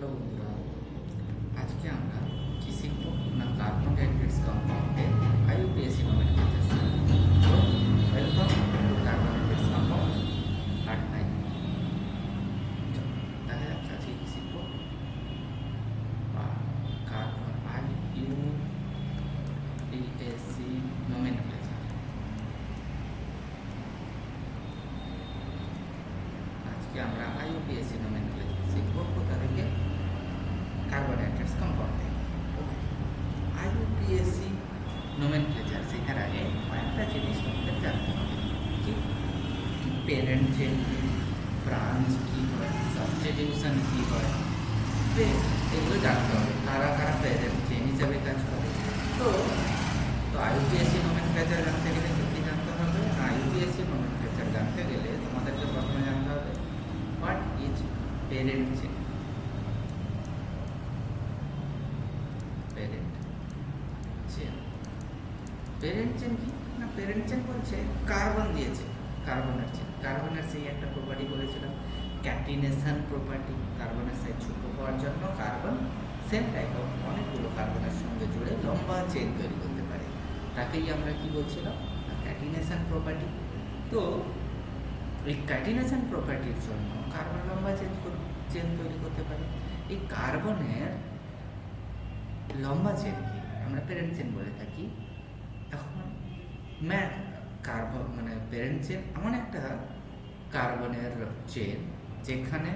Hello বন্ধুরা, আজকে আমরা কি শিখব না কার্বোহাইড্রেটস কম্পাউন্ডে আইইউপিএসি নোমেনক্লেচার শিখব। তো welcome to carbohydrates compound part 9। দেখা যাচ্ছে আজকে কি শিখব আইইউপিএসি নোমেনক্লেচার। আজকে আমরা আইইউপিএসি নোমেনক্লেচার শিখব কোথা থেকে? কার্বোহাইড্রেটস কম্পাউন্ড থেকে। ওকে, আইইউপিএসি নোমেনক্লেচার শেখার আগে কয়েকটা জিনিস তোমাদের জানতে হবে। কি প্যারেন্ট চেন কি, ব্রাঞ্চ কি হয়, সাবস্টিটিউশন কি হয়, এগুলো জানতে হবে। কারা কারা প্যারেন্ট চেন হিসাবে কাজ করে। তো আইইউপিএসি নোমেনক্লেচার জানতে গেলে কি জানতে হবে? আইইউপিএসি নোমেনক্লেচার জানতে গেলে তোমাদেরকে প্রথমে জানতে হবে what is parent chain. Parent chain কি না, প্যারেন্ট চেন বলছে কার্বন দিয়েছে, কার্বনের সেই একটা প্রপার্টি বলেছিলাম ক্যাটিনেশন প্রপার্টি। কার্বনের সাইজ ছোট হওয়ার জন্য কার্বন সেম টাইপ অফ অনেকগুলো কার্বনের সঙ্গে জুড়ে লম্বা চেন তৈরি করতে পারে, তাকেই আমরা কি বলছিলাম না ক্যাটিনেশন প্রপার্টি। তো এই ক্যাটিনেশন প্রপার্টির জন্য কার্বন লম্বা চেন তৈরি করতে পারে। এই কার্বনের লম্বা চেনকে আমরা প্যারেন্ট চেন বলে থাকি। এখন কার্বন মানে প্যারেন্ট চেন এমন একটা কার্বনের চেন যেখানে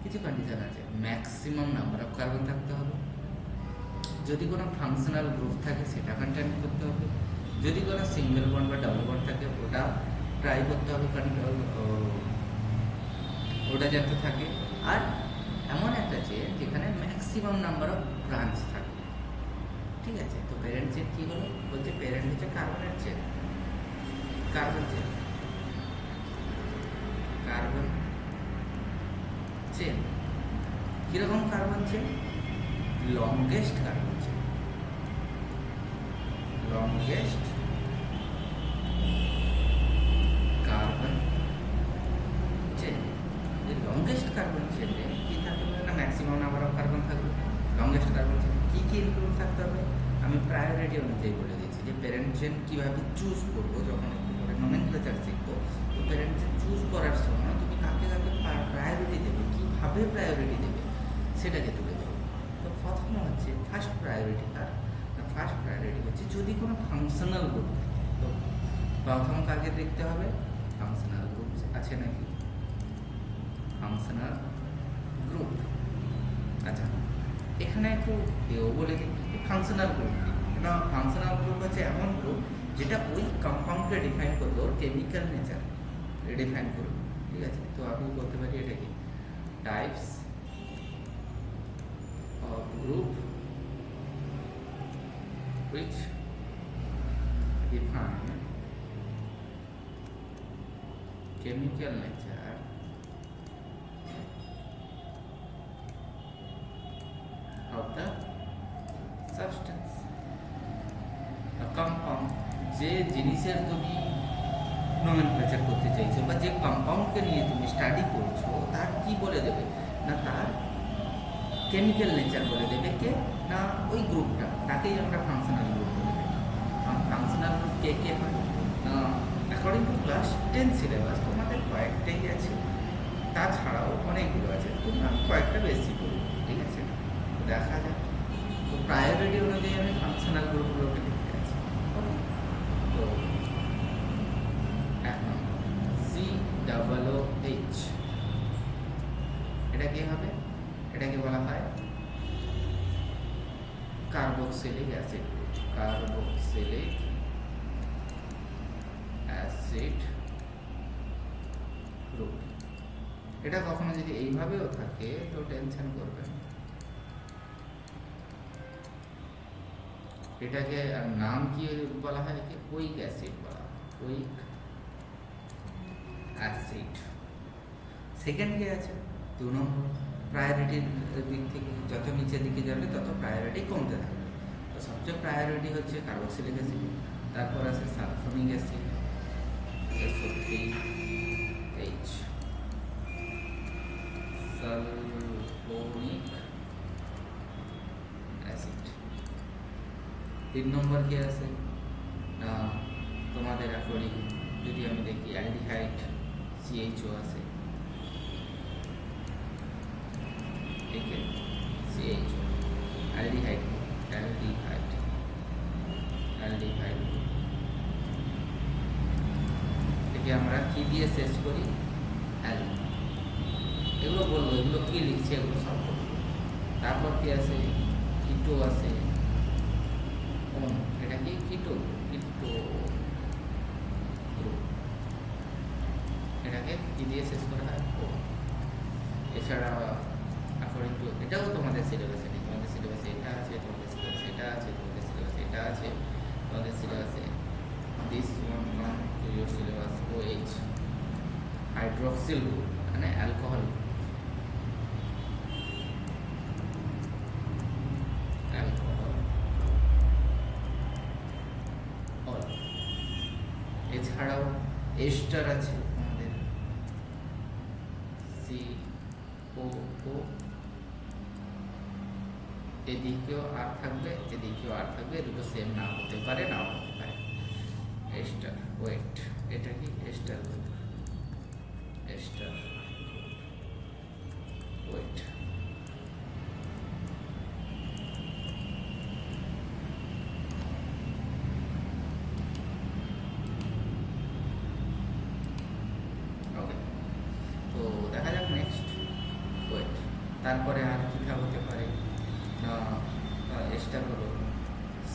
কিছু কন্ডিশন আছে। ম্যাক্সিমাম নাম্বার অফ কার্বন থাকতে হবে, যদি কোনো ফাংশনাল গ্রুপ থাকে সেটা কন্টেন্ট করতে হবে, যদি কোনো সিঙ্গেল বন্ড বা ডাবল বন্ড থাকে ওটা ট্রাই করতে হবে ওটা যাতে থাকে, আর এমন একটা চেন যেখানে ম্যাক্সিমাম নাম্বার অফ ব্রাঞ্চ থাকে। ঠিক আছে, তো প্যারেন্ট চেন কি হলো? বলছে প্যারেন্ট হচ্ছে কার্বনের চেন, কার্বন চেন কিরকম carbon chain? Longest carbon chain, longest carbon chain. এই লংগেস্ট কার্বন চেনে কি থাকবে না ম্যাক্সিমাম নাম্বার অফ কার্বন থাকবে। লংগেস্ট কার্বন চেন কি কি ইনক্লুড থাকতে হবে আমি প্রায়োরিটি অনুযায়ী বলে দিচ্ছি যে প্যারেন্ট চেন কীভাবে চুজ করবো। যখন একটু পরে নোমেনক্লেচার শিখবো, তো প্যারেন্ট চেন চুজ করার সময় তুমি কাকে কাকে প্রায়োরিটি দেবে, কীভাবে প্রায়োরিটি দেবে সেটাকে তুলে দেবে। তো প্রথম হচ্ছে ফার্স্ট প্রায়োরিটি। কার ফার্স্ট প্রায়োরিটি হচ্ছে যদি কোনো ফাংশনাল গ্রুপ থাকে, তো প্রথম কাকে দেখতে হবে ফাংশনাল গ্রুপ আছে নাকি, ফাংশনাল গ্রুপ। আচ্ছা, এখানে একটু এও বলে দিই ফাংশনাল গ্রুপ কি। এটা ফাংশনাল গ্রুপ হচ্ছে এমন গ্রুপ যেটা ওই কম্পাউন্ডকে ডিফাইন করবে, ওর কেমিক্যাল নেচার ডিফাইন করবে। ঠিক আছে, তো আমি বলতে পারি এটা কি types of group which define chemical nature of the substance, a compound। যে জিনিসের তুমি নোমেনক্লেচার করতে চাইছো বা যে কম্পাউন্ডকে নিয়ে তুমি স্টাডি করছো তার কি বলে দেবে না, তার কেমিক্যাল নেচার বলে দেবে কে না ওই গ্রুপটা, তাকেই আমরা ফাংশনাল গ্রুপ বলে দেবো। ফাংশনাল গ্রুপ কে কে হয়? অ্যাকর্ডিং টু ক্লাস 10 সিলেবাস তোমাদের কয়েকটাই আছে, তাছাড়াও অনেকগুলো আছে, তোমরা কয়েকটা বেশি করবো। ঠিক আছে, দেখা যাক। তো প্রায়োরিটি অনুযায়ী আমি ফাংশনাল গ্রুপগুলোকে লিখতে আছি। ওকে, তো এক নম্বর COOH, এটা কি হবে? এটাকে বলা হয় carboxylic acid, carboxylic acid group. এটা কখনো যদি এইভাবেও থাকে তো টেনশন করবেন। এটাকে নাম কি বলা হয়? কি উইক অ্যাসিড বলা হয়, উইক অ্যাসিড। সেকেন্ড কি আছে? 2 নম্বর প্রায়োরিটির দিক থেকে যত নিচের দিকে যাবে তত প্রায়োরিটি কমতে থাকবে। তো সবচেয়ে প্রায়োরিটি হচ্ছে কার্বক্সিলিক অ্যাসিড, তারপর আছে সালফোনিক অ্যাসিড SO3H, সালফোনিক ফোনিক অ্যাসিড। 3 নম্বর কি আছে না, তোমাদের অ্যাকর্ডিং যদি আমি দেখি অ্যালডিহাইড CHO আছে, ঠিক আছে, CHO অ্যালডিহাইড একে আমরা কি দিয়ে শেষ করি, অ্যাল। এগুলো বলবো, এগুলো কি লিখছে এগুলো সব বলবো। তারপর কি আছে, কিটো আছে, এটা কি কিটো গ্রুপ, এটাকে কি দিয়ে শেষ করা হয়, ও। এছাড়া অ্যাকর্ডিং টু এটাও তোমাদের সিলেবাসে নেই, তোমাদের সিলেবাসে এটা আছে, তোমাদের সিলেবাসে এটা আছে, তোমাদের সিলেবাসে এটা আছে, তোমাদের সিলেবাসে this one known to your syllabus OH hydroxyl group মানে অ্যালকোহল, এছাড়াও এস্টার আছে আমাদের COO, এদিকেও আর থাকবে, এদিকেও আর থাকবে, দুটো সেম না হতে পারে, নাও হতে পারে। এস্টার ওয়েট, এটা কি এস্টার ওয়েট। তো দেখা যাক নেক্সট ওয়েট। তারপরে আর কী হতে পারে না, এস্টার হলো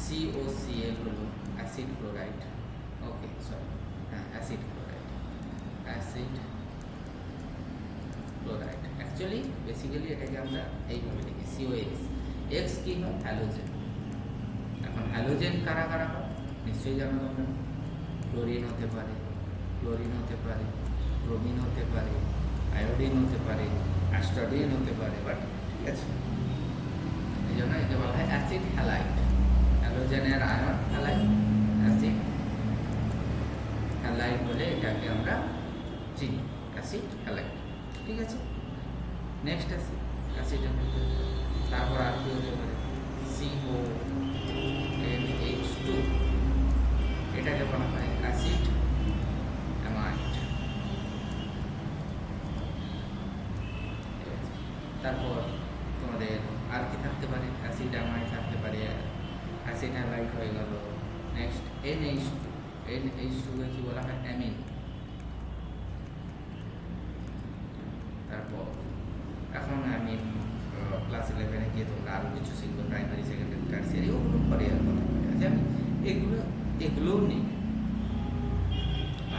COCl হলো অ্যাসিড ক্লোরাইড, ওকে সরি, হ্যাঁ অ্যাসিড ক্লোরাইড অ্যাকচুয়ালি বেসিক্যালি এটাকে আমরা এইভাবে লিখি COX। X কি হয়, হ্যালোজেন। এখন হ্যালোজেন কারা কারা হয় নিশ্চয়ই জানো তোমরা, ক্লোরিন হতে পারে, ব্রোমিন হতে পারে, আয়োডিন হতে পারে, অ্যাস্টাডিন হতে পারে, বাট ঠিক আছে, এই জন্য একে বলা হয় অ্যাসিড হ্যালাইড। হ্যালোজেনের আয়ন হ্যালাইড, অ্যাসিড হ্যালাইড বলে এটাকে আমরা চিনি, অ্যাসিড হ্যালাইড, ঠিক আছে। নেক্সট অ্যাসিড, তারপর আর কি হতে পারে, CONH2, এটাকে বলা হয় অ্যাসিড অ্যামাইড। তারপর তোমাদের আর কি থাকতে পারে, অ্যাসিড অ্যামাইড থাকতে পারে, অ্যাসিড হ্যালাইড হয়ে গেল। নেক্সট NH2 কে কি বলা হয়, অ্যামিন। তারপর এখন আমি ক্লাস 11-এ গিয়ে তোমরা আরও কিছু শিখবো, প্রাইমারি, সেকেন্ডারি, টার্সিয়ারি, ওগুলো পরে আর কথা বলে। আচ্ছা আমি এগুলোও নেই।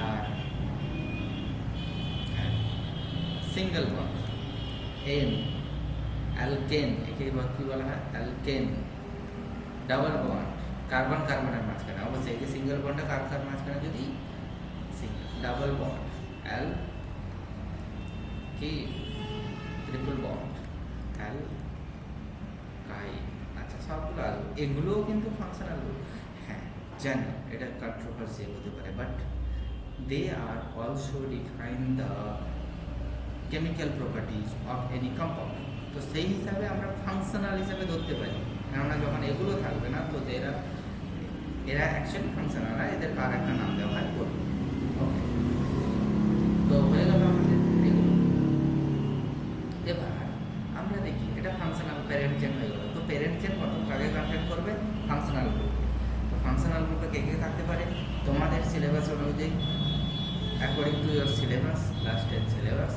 আর সিঙ্গেল বন্ড N, অ্যালকেন, একে কি বলা হয়, অ্যালকেন। ডাবল বন্ড কার্বন কার্বনের মাঝখানে, অবশ্যই এই যে সিঙ্গেল বন্ডটা কার্বন মাঝখানে যদি ডাবল বন্ড, অ্যাল কি ট্রিপল বন্ড, অ্যালকাইন। আচ্ছা সবগুলো এগুলোও কিন্তু ফাংশনাল গ্রুপ, হ্যাঁ জানি এটা কন্ট্রোভার্সিয়াল হতে পারে, but they are also define the chemical properties of any compound. তো সেই হিসাবে আমরা ফাংশনাল হিসাবে ধরতে পারি, কেননা যখন এগুলো থাকবে না তো এরা অ্যাকচুয়ালি ফাংশনাল, আর এদের কার একটা নাম দেওয়া হয় করবে। ওকে, তো হয়ে গেল আমাদের এগুলো। এবার আমরা দেখি এটা ফাংশনাল প্যারেন্ট চেন হয়ে গেল। তো প্যারেন্ট চেন কত কাকে কন্টেন্ট করবে, ফাংশনাল গ্রুপে। তো ফাংশনাল গ্রুপে কে কে থাকতে পারে, তোমাদের সিলেবাস অনুযায়ী, অ্যাকর্ডিং টু ইয়োর সিলেবাস, লাস্টের সিলেবাস,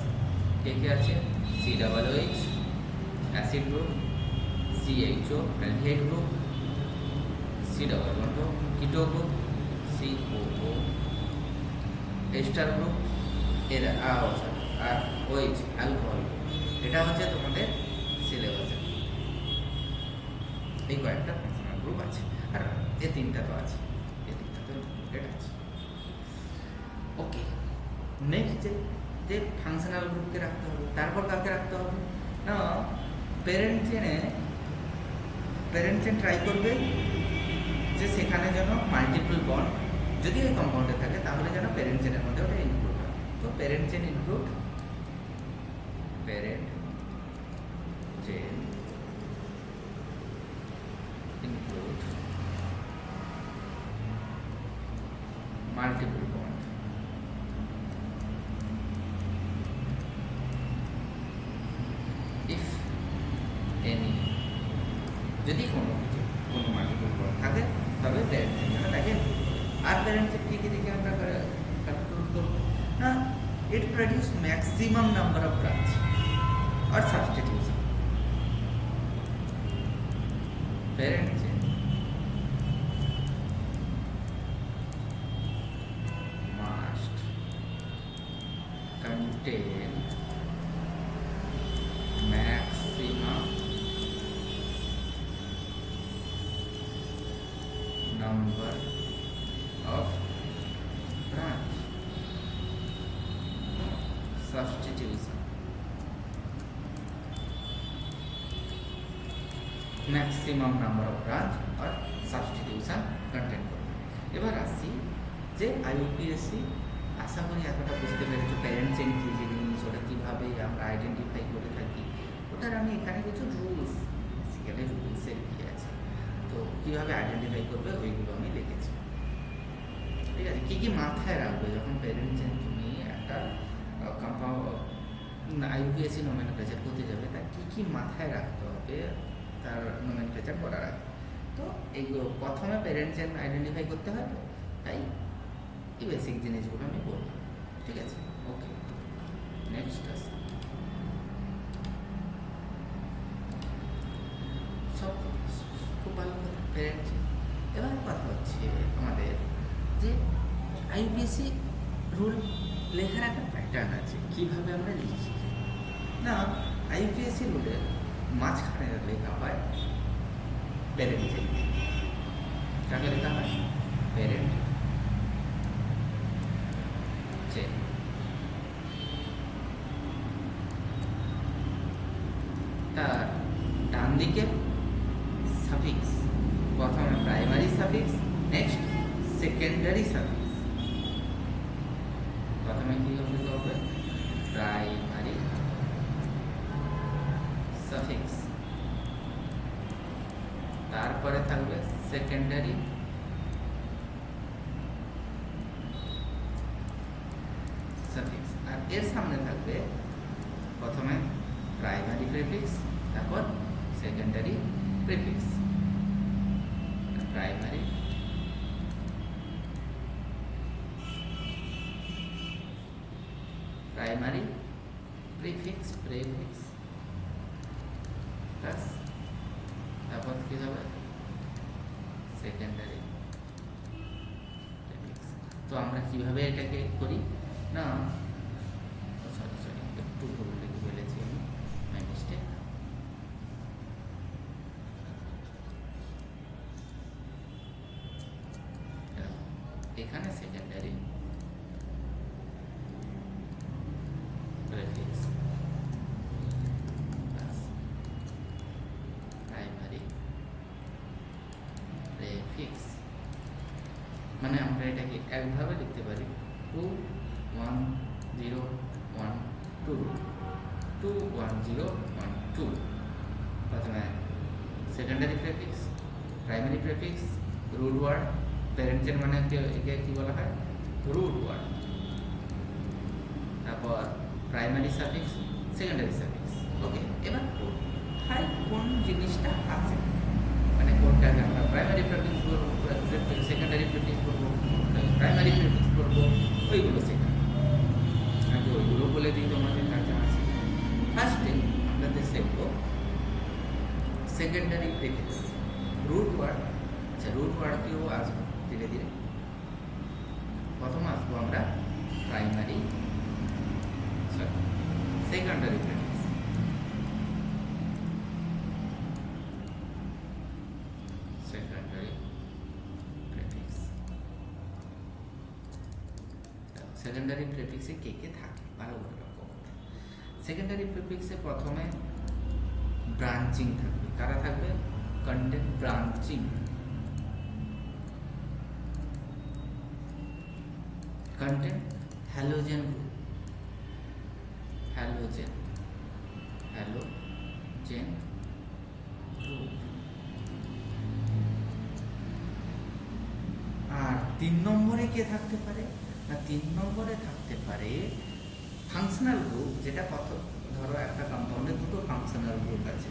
কে কে আছে, COOH acid group, CHO aldehyde group, C+2 কিটো গ্রুপ, COO এস্টার গ্রুপ, এর আর OH অ্যালকোহল। এটা হচ্ছে তোমাদের সিলেবাসে এই কয়েকটা ফাংশনাল গ্রুপ আছে, আর এই তিনটা তো আছে, এই তিনটা তো এটা আছে। ওকে, নেক্সট যে ফাংশনাল গ্রুপকে রাখতে হবে, তারপর কাকে রাখতে হবে না, প্যারেন্ট চেন ট্রাই করবে যে সেখানে যেন মাল্টিপল বন্ড যদি এই কম্পাউন্ডে থাকে তাহলে যেন প্যারেন্ট চেনের মধ্যে ওটা ইনক্লুড হয়। তো parent chain include parent contain include multiple bond. If any, যদি কোনো মাল্টিপল বন্ড থাকে তবে প্যারেন্ট চেন যেন তাকে আর প্যারেন্ট চেন কি দেখে আমরা কন্ট্রোল করব না, it produce maximum number of branch or substitution. Parent chain must contain maximum number of branch. Substitution. Maximum number of branch or substitution contain করবে। এবার আসি যে আইইউপিএসসি আশা করি এতটা বুঝতে পেরেছো প্যারেন্ট চেইন কী জিনিস, ওটা কীভাবে আমরা আইডেন্টিফাই করে থাকি, ওটার আমি এখানে কিছু রুলস বেসিক্যালি রুলসের কী আছে, তো কীভাবে আইডেন্টিফাই করবে ওইগুলো আমি লিখেছি। ঠিক আছে, কী কী মাথায় রাখবে যখন প্যারেন্ট চেইন তুমি একটা আইইউপিএসসি নোমেনক্লেচার করতে যাবে, তার কী কী মাথায় রাখতে হবে তার নোমেনক্লেচার করার আগে। তো এইগুলো প্রথমে প্যারেন্ট চেইন আইডেন্টিফাই করতে হয়, তো তাই এই বেসিক জিনিসগুলো আমি বললাম। ঠিক আছে, ওকে, নেক্সট আছে সব খুব ভালো কথা প্যারেন্ট চেইন। এবার কথা হচ্ছে আমাদের যে আইইউপিএসসি রুল লেখার একটা প্যাটার্ন আছে, কীভাবে আমরা লিখি না। আইইউপিএসসি রুলের মাঝখানে লেখা হয় প্যারেন্ট চেইন, কাকে লেখা হয় প্যারেন্ট চেইন। তার ডান দিকে সাফিক্স, প্রথমে primary suffix, next secondary suffix. প্রথমে কি হবে প্রাইমারি সাফিক্স, তারপরে থাকবে সেকেন্ডারি সাফিক্স, আর এর সামনে থাকবে প্রথমে প্রাইমারি প্রিফিক্স, তারপর secondary prefix. Primary primary prefix prefix plus তারপর কি হবে সেকেন্ডারি প্রিফিক্স। তো আমরা কিভাবে এটাকে করি না, সরি একটু ভুল লিখে ফেলেছি আমি, মাই মিস্টেক। এখানে secondary prefix plus primary prefix, মানে আমরা এটাকে একভাবে লিখতে পারি 2 1 0 1 2 2 1 0 1 2। প্রথমে secondary prefix, primary prefix, root word, parent chain মানে একে কি বলা হয় রুট ওয়ার্ড, তারপর primary suffix, secondary suffix. Okay, এবার কোথায় কোন জিনিসটা আছে, মানে কোনটাকে আমরা প্রাইমারি প্রিফিক্স বলবো, সেকেন্ডারি প্রিফিক্স বলবো, প্রাইমারি প্রিফিক্স বলবো, ওইগুলো শেখা। আগে ওইগুলো বলে দিই তোমাদের কাছে আছে। ফার্স্টে আমাদের শিখবো সেকেন্ডারি প্রিফিক্স, রুট ওয়ার্ড। আচ্ছা, রুট ওয়ার্ডকেও আসবো ধীরে ধীরে। প্রথম আসবো আমরা primary secondary prefix. Secondary prefix, secondary প্রিফিক্সে কে কে থাকে ভালো করে লক্ষ্য করতে। সেকেন্ডারি প্রিফিক্সে প্রথমে ব্রাঞ্চিং থাকবে। কারা থাকবে? Content branching, content halogen group, halogen chain group. আর 3 নম্বরে কে থাকতে পারে না, 3 নম্বরে থাকতে পারে ফাংশনাল গ্রুপ, যেটা কত, ধরো একটা কম্পাউন্ডে দুটো ফাংশনাল গ্রুপ আছে,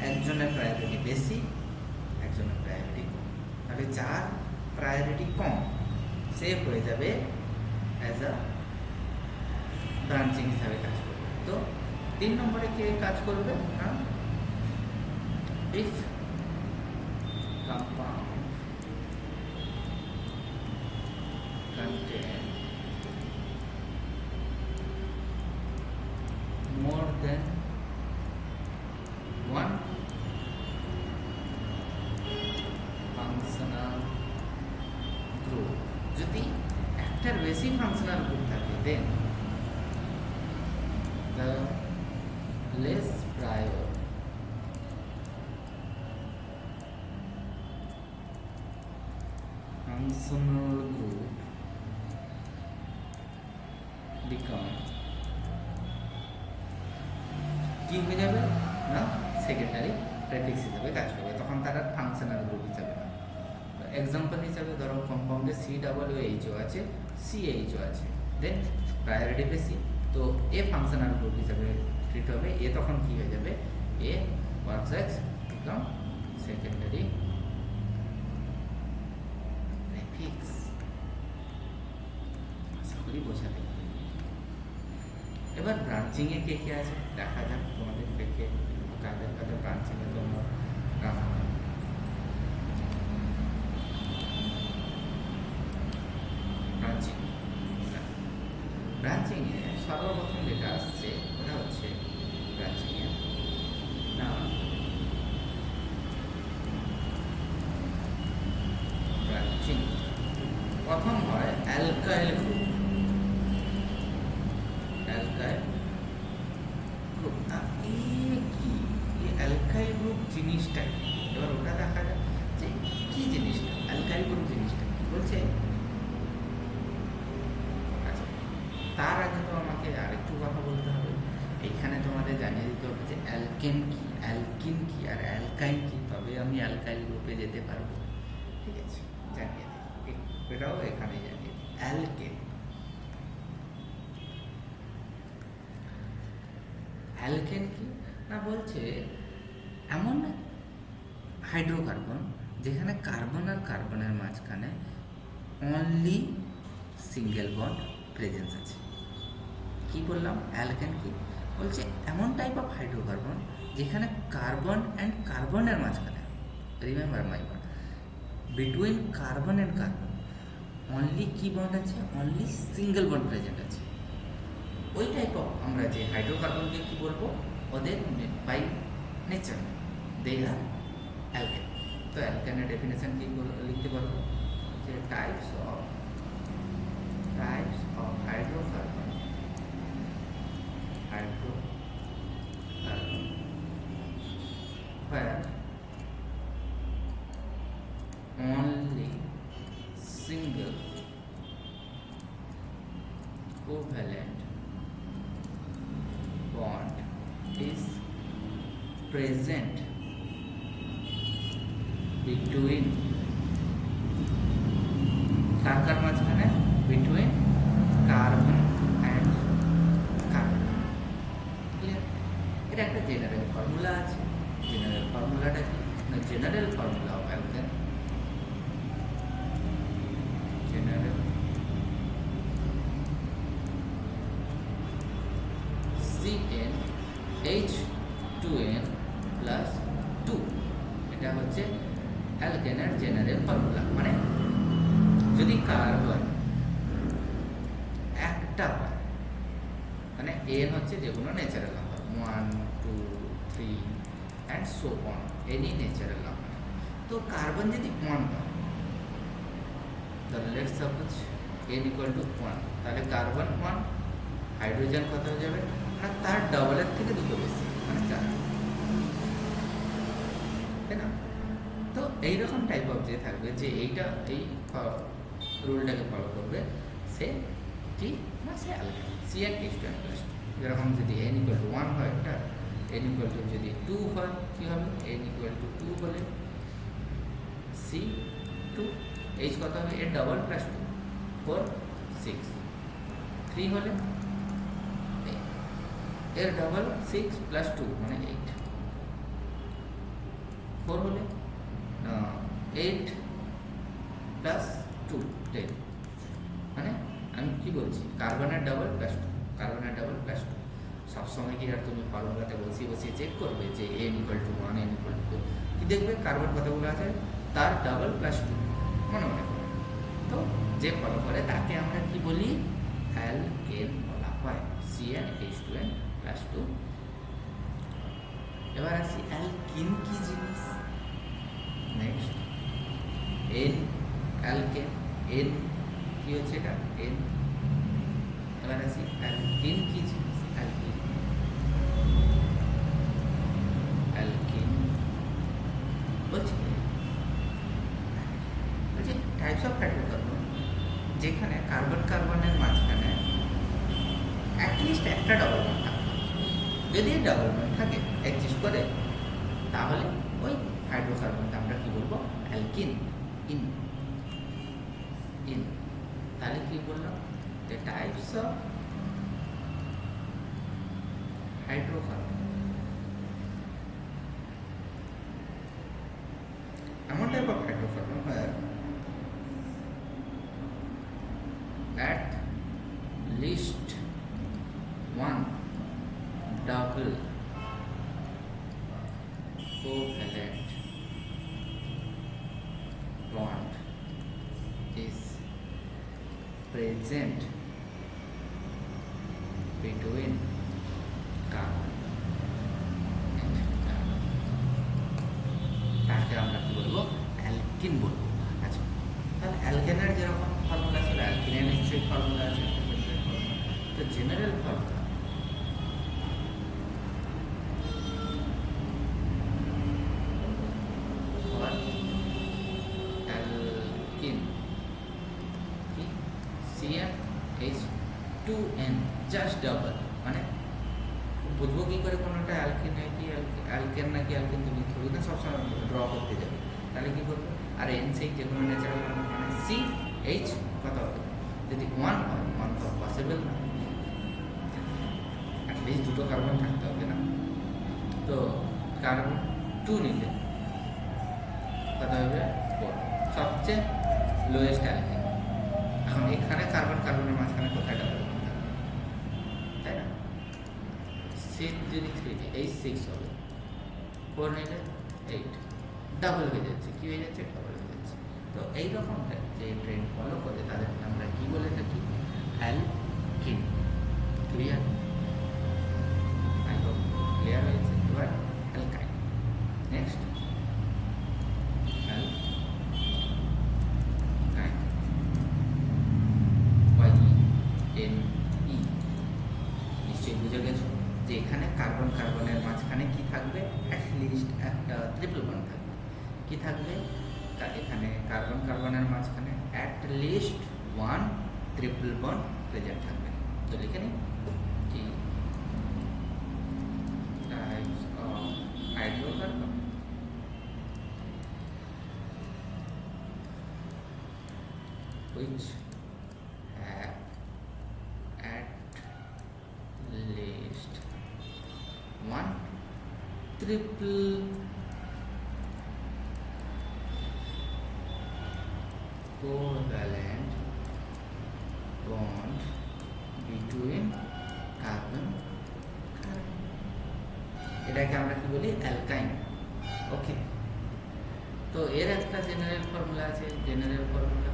একজনের প্রায়োরিটি বেশি, একজনের প্রায়োরিটি কম, তাহলে যার প্রায়োরিটি কম সে হয়ে যাবে অ্যাজ আ ব্রাঞ্চিং হিসাবে কাজ করবে। তো 3 নম্বরে কে কাজ করবে না, if compound contain more than one functional group, যদি একটার বেশি ফাংশনাল গ্রুপ থাকে দেন the less prior functional group become কি হয়ে যাবে না, সেকেন্ডারি প্রেফিক্স হিসাবে কাজ করবে, তখন তারা ফাংশনাল গ্রুপ হিসাবে। এক্সাম্পল হিসাবে ধরো কম্পাউন্ডে COOH আছে, CH আছে, দেন প্রায়োরিটি বেশি, তো এ ফাংশনাল গ্রুপ হিসাবে ট্রিট হবে, এ তখন কি হয়ে যাবে, এ works as become secondary prefix. আশা করি বোঝাতে পারি। এবার ব্রাঞ্চিং এ কে কে আছে দেখা যাক, তোমাদের দেখে কাদের কাদের ব্রাঞ্চিং এ তোমরা রাখা। ব্রাঞ্চিং এ সর্বপ্রথম যেটা আসছে ওটা হচ্ছে ব্রাঞ্চিং এ না, ব্রাঞ্চিং প্রথম হয় অ্যালকাইল গ্রুপ, অ্যালকাইল গ্রুপ না, কি অ্যালকাইল গ্রুপ জিনিসটা কি, এবার ওটা দেখা যাক যে কি জিনিসটা অ্যালকাইল গ্রুপ জিনিসটা কি বলছে। তার আগে তো আমাকে আরেকটু কথা বলতে হবে, এখানে তোমাদের জানিয়ে দিতে হবে যে অ্যালকেন কি, অ্যালকিন কি আর অ্যালকাইন কি, তবে আমি অ্যালকাইল গ্রুপে যেতে পারবো। ঠিক আছে, জানিয়ে দিই, এটাও এখানে জানিয়ে দিই। অ্যালকেন, অ্যালকেন কি না বলছে এমন হাইড্রোকার্বন যেখানে কার্বন আর কার্বনের মাঝখানে অনলি সিঙ্গেল বন্ড প্রেজেন্স আছে। কি বললাম, অ্যালকেন কি বলছে এমন টাইপ অফ হাইড্রোকার্বন যেখানে কার্বন অ্যান্ড কার্বনের মাঝখানে, remember my word, between carbon and carbon only কি বন্ড আছে, অনলি সিঙ্গেল বন্ড প্রেজেন্ট আছে। ওই টাইপ অফ আমরা যে হাইড্রোকার্বনকে কি বলবো, ওদের by nature they are alkane. তো অ্যালকেনের ডেফিনেশন কি লিখতে পারবো, যে types of hydrocarbon, where only single covalent bond is present between কার মাঝখানে, between carbon and carbon। Clear? এটা একটা জেনারেল ফর্মুলা আছে। জেনারেল ফর্মুলাটা কি না, general formula of alkane, general CnH2n+2, এটা হচ্ছে অ্যালকেনের জেনারেল ফর্মুলা। মানে যদি কার্বন একটা হয়, মানে n হচ্ছে যে কোনো natural number, 1 2 3 and so on, any natural number, তো কার্বন যদি 1 হয়, তাহলে লেটস সাপোজ n = 1, তাহলে কার্বন 1, হাইড্রোজেন কত হয়ে যাবে না তার ডবলের থেকে দুটো বেশি, মানে 4, তাই না? তো এইরকম টাইপ অফ যে থাকবে, যে এইটা এই রুলটাকে ফলো করবে, সে কি না সে অ্যালকেন, CnH2n+2। যেরকম যদি n = 1 হয়, এটা n ইকুয়াল টু যদি 2 হয় কি হবে, n ইকুয়াল টু 2 হলে C2, H কত হবে, n ডবল প্লাস 2 4 6, 3 হলে এর ডবল 6 প্লাস 2 মানে 8, 4 হলে 8 প্লাস 2 10, মানে আমি কি বলছি কার্বনের ডবল প্লাস 2, কার্বনের ডবল প্লাস 2। সবসময় কি আর তুমি ফর্মুলাতে বসিয়ে বসিয়ে চেক করবে যে n equal to 1, n equal to 2, কি দেখবে কার্বন কতগুলো আছে তার ডাবল প্লাস 2 মনে মনে করে। তো যে ফলো করে তাকে আমরা কি বলি, অ্যালকেন বলা হয়, CnH2n প্লাস 2। এবার আসি অ্যালকিন কি জিনিস, নেক্সট n অ্যালকেন, n কি হচ্ছে এটা n। এবার আসি অ্যালকিন কি জিনিস, অ্যালকিন, অ্যালকিন বলছি টাইপস অফ হাইড্রোকার্বন যেখানে কার্বন কার্বনের মাঝখানে অ্যাটলিস্ট একটা ডবল বন্ড থাকে। যদি ডাবল বন্ড থাকে এক্সিস্ট করে তাহলে ওই হাইড্রোকার্বনকে আমরা কি বলবো, অ্যালকিন। ইন ইন তাহলে কি বললাম, যে টাইপস অফ হাইড্রোকার্বন, এমন টাইপ অফ হাইড্রোকার্বন হয় at least one double covalent bond is present between carbon and carbon, তাকে আমরা কি বলবো, অ্যালকিন বলবো। আচ্ছা তাহলে অ্যালকেনের যেরকম ফর্মুলা ছিল অ্যালকিনের নিশ্চয়ই ফর্মুলা আছে, তো জেনারেল ফর্মুলা অ্যালকিন কি, CnH2n জাস্ট ডাবল, মানে বুঝবো কি করে কোনোটা অ্যালকিন নাকি অ্যালকেন নাকি অ্যালকিন, তুমি থোড়ি না সবসময় ড্র করতে যাবে। তাহলে কি করবে, আর এন সেই যে কোনো ন্যাচারাল মানে CH কত হবে, যদি 1 হয় 1 তো পসিবল না, অ্যাটলিস্ট দুটো কার্বন থাকতে হবে না। তো কার্বন 2 নিলে কত হবে 4, সবচেয়ে লোয়েস্ট অ্যালকিন। এখন এখানে কার্বন কার্বনের মাঝখানে কোথায় ডাবল বন্ড থাকবে, তাই না, C যদি 3 নিই এই 6 হবে, 4 নিলে 8, ডাবল হয়ে যাচ্ছে, কি হয়ে যাচ্ছে, ডাবল হয়ে যাচ্ছে। তো এইরকম যে ট্রেন্ড ফলো করে তাদেরকে আমরা কি বলে থাকি, alkyne. Clear, I hope clear হয়েছে। এবার অ্যালকাইন, নেক্সট অ্যালকাইন, YENE, নিশ্চয়ই বুঝে গেছো যে এখানে কার্বন কার্বনের মাঝখানে কি থাকবে, অ্যাটলিস্ট একটা ট্রিপল বন্ড থাকবে। কি থাকবে, এখানে কার্বন কার্বনের মাঝখানে অ্যাটলিস্ট 1 ট্রিপল বন্ড প্রেজেন্ট থাকবে। তো লিখে নিই কি, types of hydrocarbon which have at least 1 triple covalent bond between carbon carbon, এটাকে আমরা কি বলি, অ্যালকাইন। ওকে, তো এর একটা জেনারেল ফর্মুলা আছে, general formula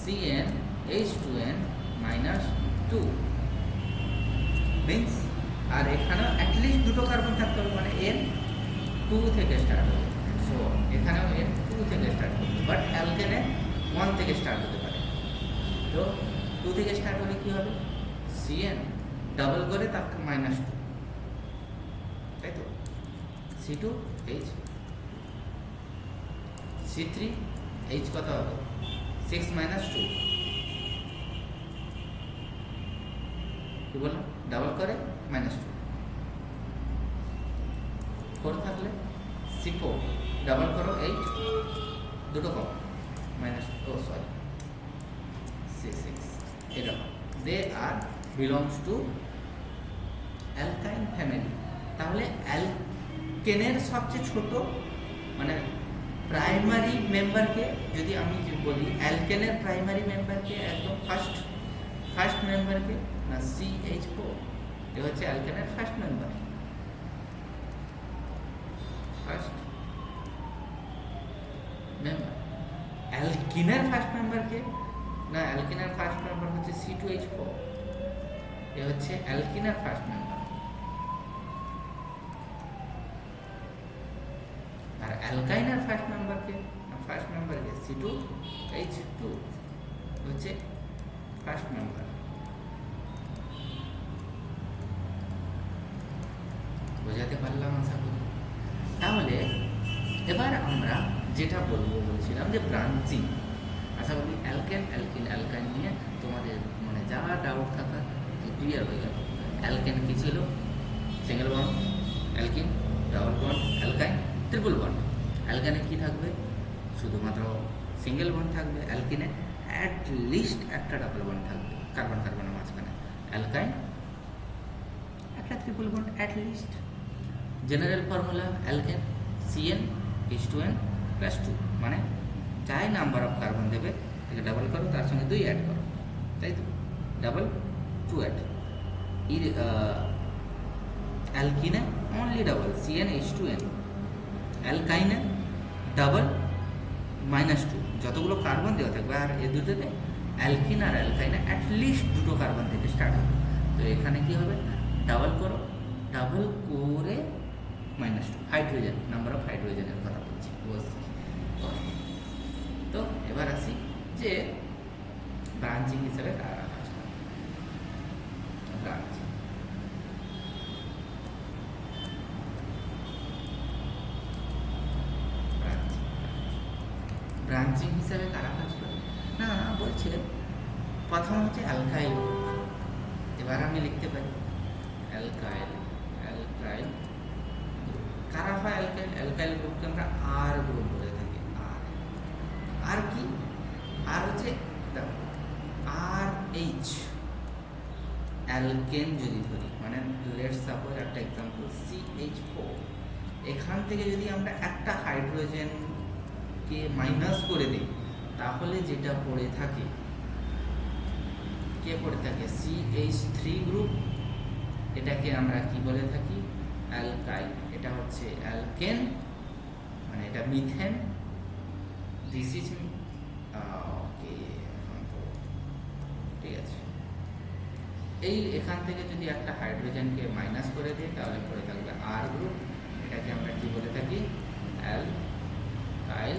CnH2n minus 2 means, আর এখানে অ্যাটলিস্ট দুটো কার্বন থাকতে হবে, মানে n 2 থেকে স্টার্ট হবে। সো এখানেও n 2 থেকে স্টার্ট হবে, বাট অ্যালকেনে 1 থেকে স্টার্ট হতে পারে। তো 2 থেকে স্টার্ট হলে কি হবে, Cn ডাবল করে তাকে -2, তাই তো, C2H, C3H কত হবে, 6 - 2, কি বললাম, ডাবল করে -2, 4 থাকলে C4 ডাবল করো 8, দুটো কম C6, এরকম। দে আর বিলংস টু অ্যালকাইন ফ্যামিলি। তাহলে অ্যালকেনের সবচেয়ে ছোট মানে প্রাইমারি মেম্বারকে যদি আমি বলি, অ্যালকেনের প্রাইমারি মেম্বারকে একদম ফার্স্ট মেম্বারকে না CH4, এ হচ্ছে অ্যালকেনের ফার্স্ট মেম্বার। অ্যালকিনের ফার্স্ট মেম্বারকে না, অ্যালকিনের ফার্স্ট মেম্বার হচ্ছে C2H4, এ হচ্ছে অ্যালকিনের ফার্স্ট মেম্বার। আর অ্যালকাইনের ফার্স্ট মেম্বারকে C2H2 হচ্ছে ফার্স্ট মেম্বার। বোঝাতে পারলাম আশা করি। তাহলে এবার আমরা যেটা বলছিলাম যে ব্রাঞ্চিং, আশা করি অ্যালকাইন নিয়ে তোমাদের মানে যা ডাউট থাকা ক্লিয়ার হয়ে গেল। অ্যালকেন কি ছিল? Single bond alkene, double bond alkyne, triple bond. অ্যালকাইনে কি থাকবে? শুধুমাত্র সিঙ্গেল বন্ড থাকবে। অ্যালকিনে অ্যাট লিস্ট একটা ডাবল বন্ড থাকবে কার্বনের মাঝখানে। অ্যালকাইন একটা triple bond at least. General formula alkane CnH2n+2, মানে যাই নাম্বার অফ কার্বন দেবে তাকে ডাবল করো, তার সঙ্গে 2 অ্যাড করো, তাই তো, ডাবল 2 অ্যাড। অ্যালকিনে অনলি ডাবল CnH2n, অ্যালকাইনে ডাবল -2, যতগুলো কার্বন দেওয়া থাকবে। আর এ দুটোতে অ্যালকিন আর অ্যালকাইনে অ্যাটলিস্ট দুটো কার্বন থেকে স্টার্ট হবে। তো এখানে কি হবে? ডাবল করো, ডাবল করে -2, হাইড্রোজেন, নাম্বার অফ হাইড্রোজেনের কথা বলছি। তো এবার আসি যে ব্রাঞ্চিং হিসেবে কারা কাজ করে। ব্রাঞ্চিং হিসেবে কারা কাজ করে না বলছে, প্রথম হচ্ছে অ্যালকাইল। এবার আমি লিখতে পারি অ্যালকাইল। কারা হয় অ্যালকাইল গ্রুপকে আমরা আর গ্রুপ বলে থাকি। আর কি? আর হচ্ছে RH অ্যালকেন যদি ধরি, মানে লেটস সাপোজ একটা এক্সাম্পল CH4, এখান থেকে যদি আমরা একটা হাইড্রোজেনকে মাইনাস করে দিই, তাহলে যেটা পড়ে থাকে, CH3 গ্রুপ। এটাকে আমরা কি বলে থাকি? অ্যালকাইল। এটা হচ্ছে অ্যালকেন, মানে এটা মিথেন। দিস ইজ ওকে, ঠিক আছে। এই এখান থেকে যদি একটা হাইড্রোজেনকে মাইনাস করে দিই, তাহলে পড়ে থাকবে আর গ্রুপ। এটাকে আমরা কি বলে থাকি? Alkyl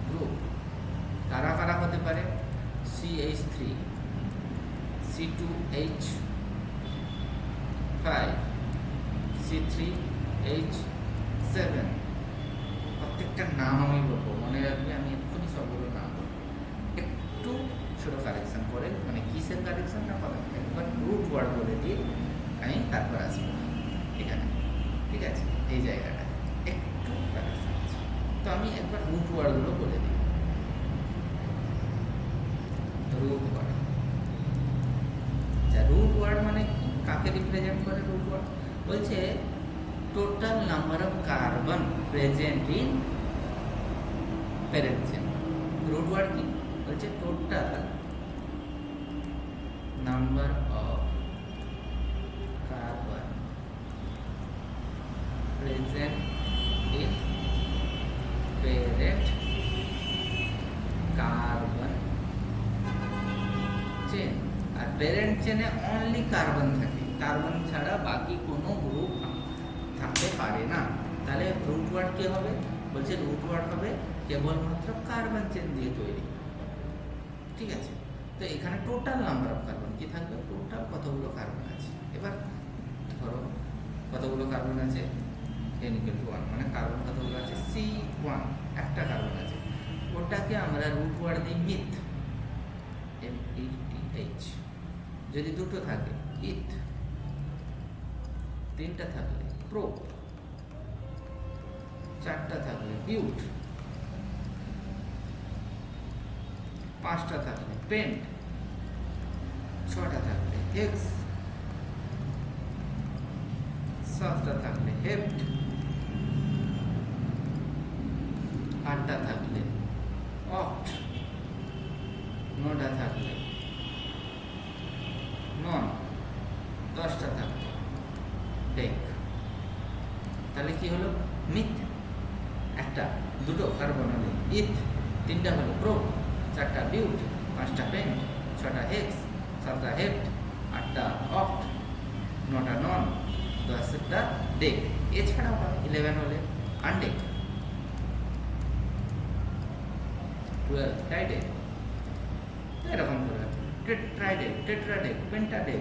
group. কারা কারা হতে পারে? CH3, C2H5, C3H7। প্রত্যেকটা নাম আমি বলবো, মনে রাখবে, আমি এক্ষুনি সবগুলো নাম বলবো। একটু ছোট কারেকশন করে, মানে কিসের কারেকশন না কথা, একবার রুট ওয়ার্ড বলে দিয়ে আমি তারপর আসবো এখানে, ঠিক আছে? এই জায়গাটা একটু কারেকশন আছে, তো আমি একবার রুট ওয়ার্ডগুলো বলে দিই। রুট ওয়ার্ড, রুট ওয়ার্ড মানে কাকে রিপ্রেজেন্ট করে? রুট ওয়ার্ড বলছে total number of carbon present in parent chain. Root word কি বলছে? Total number of carbon present in parent carbon chain. আর প্যারেন্ট চেনে অনলি কার্বন থাকে, কার্বন ছাড়া বাকি কোনো গ্রুপ থাকতে পারে না। তাহলে রুট ওয়ার্ড কি হবে? বলছে রুট ওয়ার্ড হবে কেবলমাত্র কার্বন চেন দিয়ে তৈরি, ঠিক আছে? তো এখানে টোটাল নাম্বার অফ কার্বন কি থাকবে? টোটাল কতগুলো কার্বন আছে। এবার ধরো কতগুলো কার্বন আছে? n=1, মানে কার্বন কতগুলো আছে? C1, একটা কার্বন আছে। ওটাকে আমরা রুট ওয়ার্ড দিই মিথ, METH। যদি দুটো থাকে ইথ, তিনটা থাকলে প্রোপ, চারটা থাকলে বিউট, পাঁচটা থাকলে পেন্ট, ছটা থাকলে হেক্স, সাতটা থাকলে হেপ্ট, আটটা থাকলে অক্ট, নটা থাকলে নন, দশটা থাকলে ডেক। তাহলে কি হলো? মিথ। একটা দুটো কার্বন হলে ইথ, তিনটা হলো প্রোপ, চারটা বিউট, পাঁচটা পেন্ট, ছটা হেক্স, সাতটা হেপ্ট, আটটা অক্ট, নটা নন, দশটা ডেক। এছাড়াও 11 হলে আনডেক, 12 ডাইডেক, এরকম করে টেট্রাইডেক, টেট্রাডেক, পেন্টাডেক,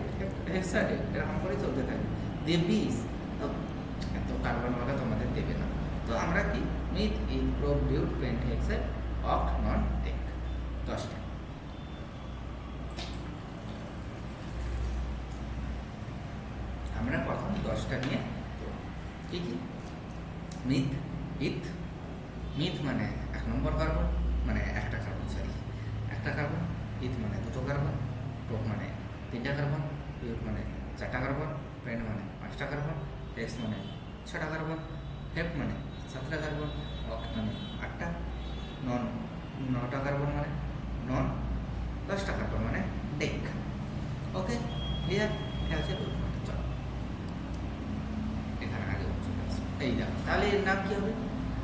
হেক্সাডেক, এরকম করে চলতে থাকে। দিয়ে 20, এত কার্বনওয়ালা তোমাদের দেবে না। তো আমরা কি মিথ, ইথ, প্রোপ, বিউট, পেন্ট, হেক্সেট, অক্ট, নন, ডেক, 10টা। আমরা প্রথম 10টা নিয়ে কি কি? মিথ, ইথ, মিথ মানে 1 নম্বর কার্বন, মানে একটা কার্বন, সরি একটা কার্বন। ইথ মানে দুটো কার্বন, প্রোপ মানে তিনটা কার্বন, বিউট মানে চারটা কার্বন, পেন্ট মানে পাঁচটা কার্বন, হেক্স মানে ছটা কার্বন, হেপ্ট মানে সাতটা কার্বন, অক্ট মানে আটটা, নন 9টা কার্বন মানে নন, 10টা কার্বন মানে ডেক। ওকে, ক্লিয়ার? এটা হচ্ছে চল এখানে আগে চলে আসবো। এই দেখো, তাহলে এর নাম কি হবে?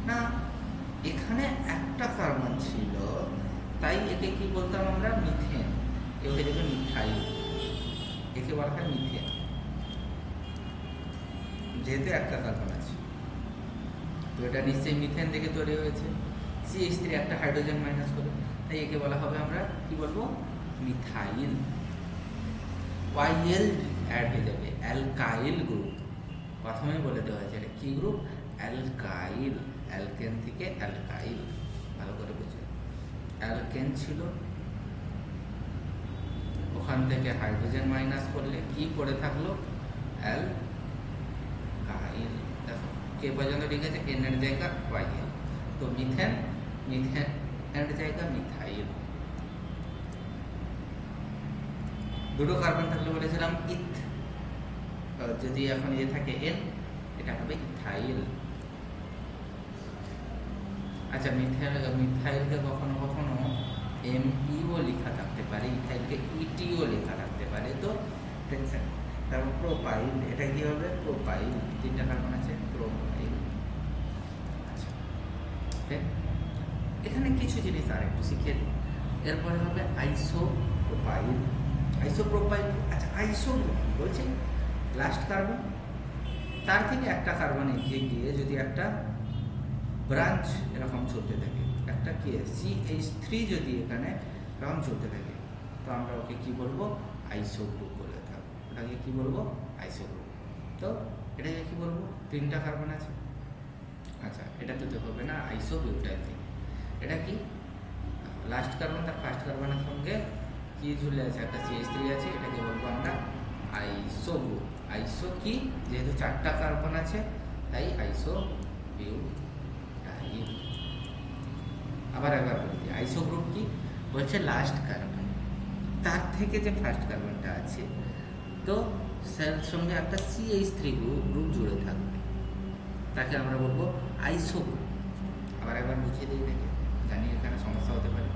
না, এখানে একটা কার্বন ছিল, তাই একে কি বলতাম আমরা? মিথেন। একে দেখবে মিথাইল, একে বলা হয় মিথেন, যেহেতু একটা কার্বন আছে। তো এটা নিশ্চয়ই মিথেন থেকে তৈরি হয়েছে, CH3 একটা হাইড্রোজেন মাইনাস করে, তাই একে বলা হবে আমরা কি বলবো? মিথাইল। YL অ্যাড হয়ে যাবে, অ্যালকাইল গ্রুপ। প্রথমে বলে দেওয়া হয়েছে এটা কি গ্রুপ? অ্যালকাইল, অ্যালকেন থেকে অ্যালকাইল। ভালো করে বুঝে, অ্যালকেন ছিল, ওখান থেকে হাইড্রোজেন মাইনাস করলে কি পড়ে থাকলো? অ্যালকাইল। দেখো কে পর্যন্ত ঠিক আছে? এন এর জায়গা YL, তো মিথেন, মিথেন এর জায়গা মিথাইল। দুটো কার্বন থাকলে বলেছিলাম ইথ, যদি এখন এ থাকে এন, এটা হবে ইথাইল। আচ্ছা, মিথাইলকে কখনো কখনো MeO লেখা থাকতে পারে, ইথাইলকে ETO লেখা থাকতে পারে। তো টেনশন। তারপর প্রোপাইল, এটা কি হবে? প্রোপাইল, তিনটা কার্বন আছে, প্রোপাইল। আচ্ছা, এখানে কিছু জিনিস আর একটু শিখে দিই। এরপরে হবে আইসোপ্রোপাইল। আইসোপ্রোপাইল, আচ্ছা আইসো বলছে লাস্ট কার্বন, তার থেকে একটা কার্বন এগিয়ে গিয়ে যদি একটা ব্রাঞ্চ এরকম চলতে থাকে, একটা কি CH3 যদি এখানে এরকম চলতে থাকে, তো আমরা ওকে কি বলবো? আইসো গ্রুপ বলে থাকবো। ওটাকে কি বলবো? আইসো গ্রুপ। তো এটাকে কি বলবো? তিনটা কার্বন আছে। আচ্ছা, এটা তো হবে না আইসো বিউটাইল থেকে। এটা কি? লাস্ট কার্বন তার ফার্স্ট কার্বনের সঙ্গে কি ঝুলে আছে? একটা CH3 আছে, এটাকে বলবো আমরা আইসো গ্রুপ। আইসো কি? যেহেতু চারটা কার্বন আছে, তাই আইসো বিউটাইল। আবার একবার বলছি, আইসো গ্রুপ কি বলছে? লাস্ট কার্বন, তার থেকে যে ফার্স্ট কার্বনটা আছে, তো সেল সঙ্গে একটা CH3 গ্রুপ জুড়ে থাকবে, তাকে আমরা বলবো আইসো গ্রুপ। আবার একবার বুঝিয়ে দিই, দেখে জানি এখানে সমস্যা হতে পারে।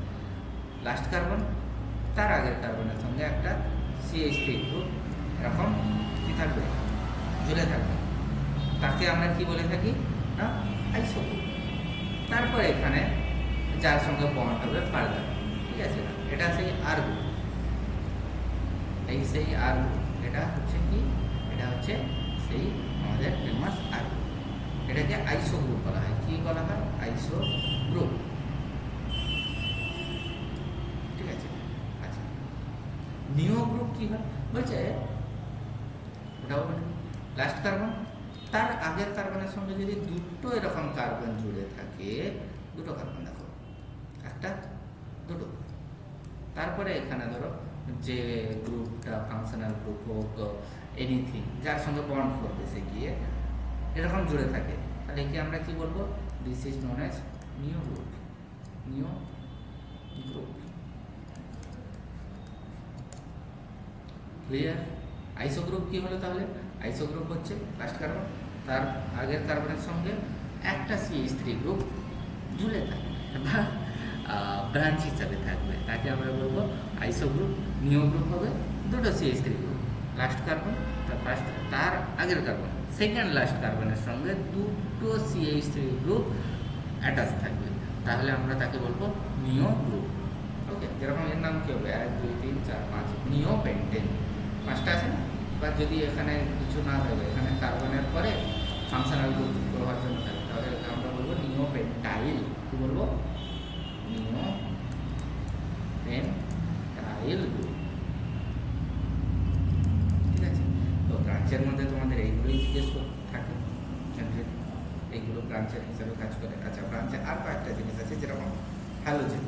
লাস্ট কার্বন তার আগের কার্বনের সঙ্গে একটা CH3 গ্রুপ এরকম কি থাকবে? ঝুলে থাকবে, তাকে আমরা কি বলে থাকি? না, আইসো গ্রুপ। তারপর এখানে যার সঙ্গে বন্ড হবে ফার্দার, ঠিক আছে? এটা সেই আর গ্রুপ, এই সেই আর গ্রুপ। এটা হচ্ছে কি? এটা হচ্ছে সেই আমাদের ফেমাস আর গ্রুপ। এটাকে আইসো গ্রুপ বলা হয়। কি বলা হয়? আইসো গ্রুপ, ঠিক আছে? আচ্ছা, নিও গ্রুপ কি হয় বলছে? ওটাও লাস্ট কার্বন, তার আগের কার্বনের সঙ্গে যদি দুটো এরকম কার্বন জুড়ে থাকে, দুটো কার্বন দেখো, একটা দুটো, তারপরে এখানে ধরো যে গ্রুপটা ফাংশনাল গ্রুপ হোক এনিথিং যার সঙ্গে বন্ড করবে সে গিয়ে এরকম জুড়ে থাকে, তাহলে কি আমরা কি বলবো? দিস ইজ নোন অ্যাজ নিও গ্রুপ। নিও গ্রুপ ক্লিয়ার? আইসো গ্রুপ কি হলো তাহলে? আইসো গ্রুপ হচ্ছে লাস্ট কার্বন, তার আগের কার্বনের সঙ্গে একটা CH3 গ্রুপ ঝুলে থাকবে বা ব্রাঞ্চ হিসাবে থাকবে, তাকে আমরা বলবো আইসো গ্রুপ। নিও গ্রুপ হবে দুটো CH3 গ্রুপ, লাস্ট কার্বন তার আগের কার্বন সেকেন্ড লাস্ট কার্বনের সঙ্গে দুটো CH3 গ্রুপ অ্যাটাচ থাকবে, তাহলে আমরা তাকে বলবো নিও গ্রুপ। ওকে, যেরকম এর নাম কি হবে? 1 2 3 4 5 নিও পেন্টেন, পাঁচটা আছে না? বা যদি এখানে কিছু না থাকে, এখানে কার্বনের পরে ফাংশনাল গ্রুপ যুক্ত হওয়ার জন্য থাকে, তাহলে আমরা বলবো নিও পেন্টাইল। কি বলবো? নিও পেন্টাইল গ্রুপ। ঠিক আছে, তো ব্রাঞ্চের মধ্যে তোমাদের এইগুলোই জিজ্ঞেস থাকে, এইগুলো ব্রাঞ্চের হিসাবে কাজ করে। আচ্ছা, ব্রাঞ্চে আর কয়েকটা জিনিস আছে, যেরকম হ্যালোজেন।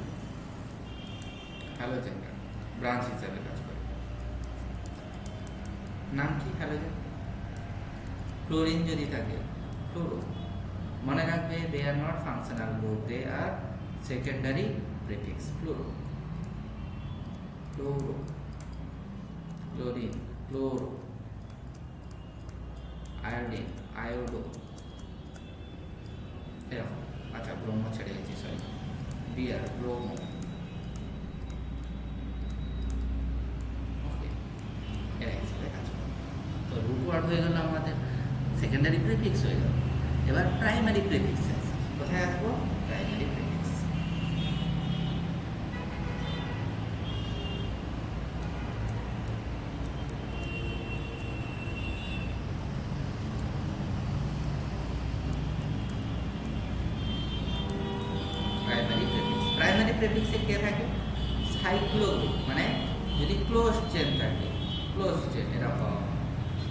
হ্যালোজেনটা ব্রাঞ্চ হিসাবে কাজ করে। নাম কি হ্যালোজেন? ক্লোরিন যদি থাকে, ফ্লোরো, মনে রাখবে they are not functional group, they are secondary prefix. Fluoro, fluoro, chlorine, chloro, iodine, iodo, এরকম। আচ্ছা, ব্রোমো ছেড়ে গেছি, সরি, বিআর, ব্রোমো। ওকে, এরা হিসেবে কাজ করে। তো রুট ওয়ার্ড হয়ে গেল আমাদের, সেকেন্ডারি প্রিফিক্স হয়ে গেল। এবার প্রাইমারি প্রিফিক্স আছে, কোথায় আসবো? Primary prefix. প্রাইমারি প্রিফিক্সে কে থাকে? সাইক্লো গ্রুপ, মানে যদি ক্লোজ চেন থাকে, ক্লোজ চেন এরকম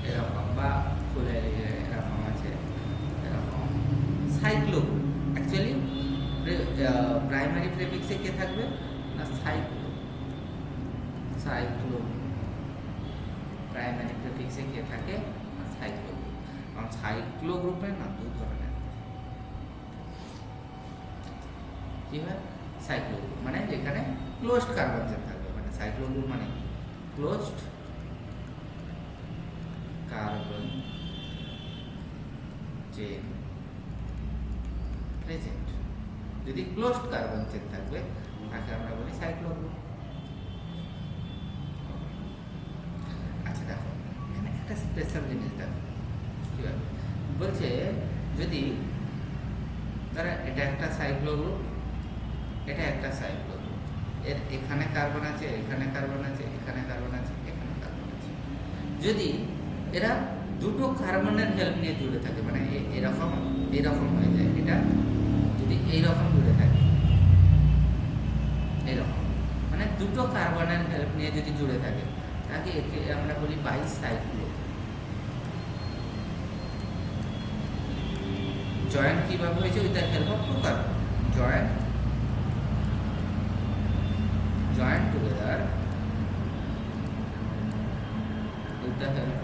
এরকম বা ফুলের এরকম আছে, এরকম সাইক্লো গ্রুপ। অ্যাকচুয়ালি প্রাইমারি প্রিফিক্সে কে থাকবে না? Cyclo, cyclo. প্রাইমারি প্রিফিক্সে কে থাকে না? Cyclo group. কারণ সাইক্লো গ্রুপের না দু ধরনের, কি হয়? সাইক্লো গ্রুপ মানে যেখানে ক্লোজড কার্বন চেন থাকবে, মানে সাইক্লো গ্রুপ মানে ক্লোজড কার্বন চেন প্রেজেন্ট। যদি ক্লোজড কার্বন চেন থাকবে তাকে আমরা বলি সাইক্লো গ্রুপ। আচ্ছা, দেখো এখানে একটা স্পেশাল জিনিস দেখো কি বলছে, যদি ধরো এটা একটা সাইক্লো গ্রুপ, এটা একটা সাইক্লো গ্রুপ, এর এখানে কার্বন আছে, এখানে কার্বন আছে, এখানে কার্বন আছে, এখানে কার্বন আছে, যদি এরা দুটো কার্বনের হেল্প নিয়ে জুড়ে থাকে, মানে এরকম এরকম হয়ে যায়, এটা যদি এইরকম জুড়ে থাকে, এরকম মানে দুটো কার্বনের হেল্প নিয়ে যদি জুড়ে থাকে, তাকে একে আমরা বলি বাইসাইক্লো। জয়েন্ট কিভাবে হয়েছে? With the help of two carbon. Joint together with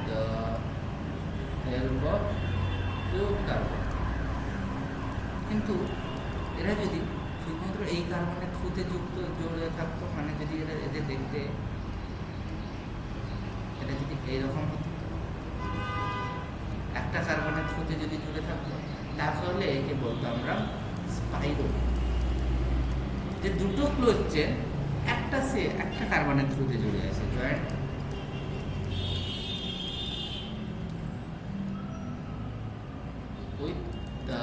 the help of two carbon। কিন্তু এরা যদি শুধুমাত্র এই কার্বনের থ্রুতে জড়িয়ে থাকতো, মানে যদি এদের দেখতে এটা যদি এইরকম হতো, একটা কার্বনের থ্রুতে যদি জুড়ে থাকতো, তাহলে একে বলতো আমরা স্পাইরো। যে দুটো ক্লোজ চেন একটা কার্বনের থ্রুতে জুড়ে আছে, joint with the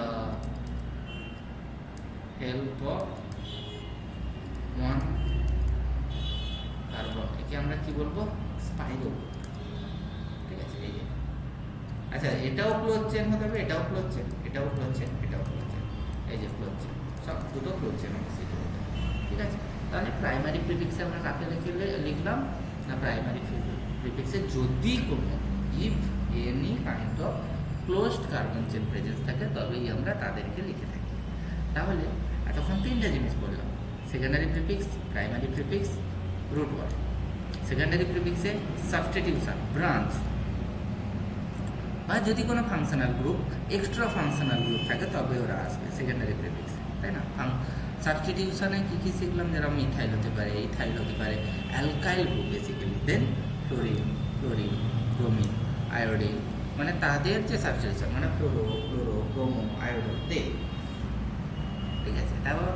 help of one carbon, একে আমরা কি বলবো? স্পাইরো। ঠিক আছে, এই যে আচ্ছা, এটাও ক্লোজ চেন হতে হবে, এটাও ক্লোজ চেন, এটাও ক্লোজ চেন, এটাও ক্লোজ চেন, এই যে ক্লোজ চেন, সব দুটো ক্লোজ চেন অবশ্যই। ঠিক আছে, তাহলে প্রাইমারি প্রিফিক্সে আমরা কাকে লিখলাম না? প্রাইমারি প্রিফিক্সে যদি কোনো if any kind of closed carbon chain presence থাকে, তবেই আমরা তাদেরকে লিখে থাকি। তাহলে এতক্ষণ তিনটা জিনিস বললাম, secondary prefix, primary prefix, root word. Secondary প্রিফিক্সে সাবস্টিটিউশন, ব্রাঞ্চ, বা যদি কোনো functional group, extra functional group থাকে তবে ওরা আসবে সেকেন্ডারি প্রিফিক্সে, তাই না? সাবস্টিটিউশনে কী কী শিখলাম? যেরকম মিথাইল হতে পারে, ইথাইল হতে পারে, অ্যালকাইল গ্রুপ বেসিক্যালি, দেন ফ্লোরিন, ব্রোমিন, আয়োডিন, মানে তাদের যে সাবস্টিটিউশন, মানে ফ্লোরো, ব্রোমো, আয়োডিন দে, ঠিক আছে। তারপর